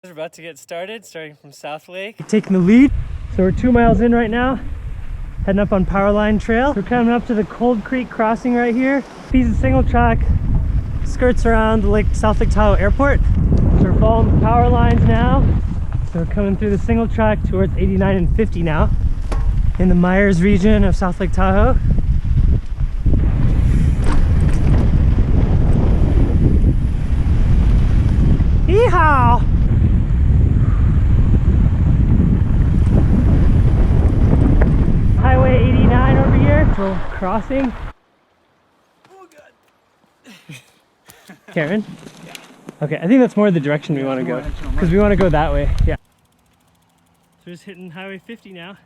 We're about to get started, starting from South Lake. Taking the lead. So we're 2 miles in right now, heading up on Powerline Trail. We're coming up to the Cold Creek crossing right here. Piece of single track skirts around the South Lake Tahoe Airport. So we're following the power lines now. So we're coming through the single track towards 89 and 50 now in the Myers region of South Lake Tahoe. Yeehaw! Highway 89 over here, so crossing. Oh god. Karen? Yeah. Okay, I think that's more the direction we want to go, because we want to go that way. Yeah. So we're just hitting Highway 50 now.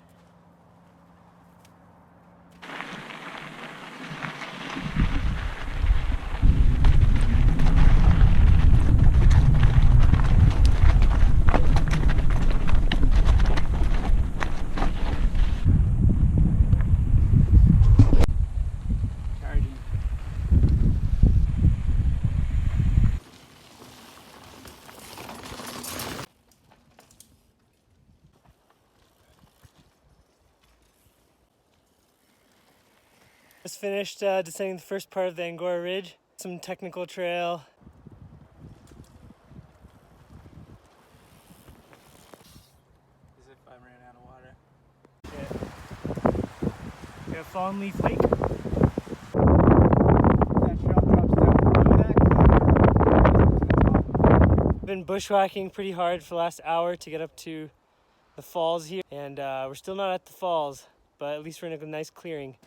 Just finished descending the first part of the Angora Ridge. Some technical trail. As if I ran out of water. Yeah. We got Fallen Leaf Lake. That trail drops down below that. Been bushwhacking pretty hard for the last hour to get up to the falls here. And we're still not at the falls, but at least we're in a nice clearing.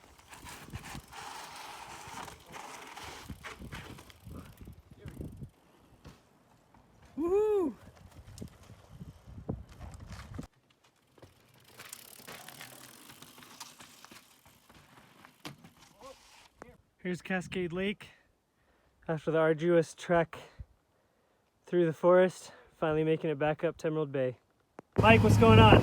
Woohoo! Here's Cascade Lake. After the arduous trek through the forest, finally making it back up to Emerald Bay. Mike, what's going on?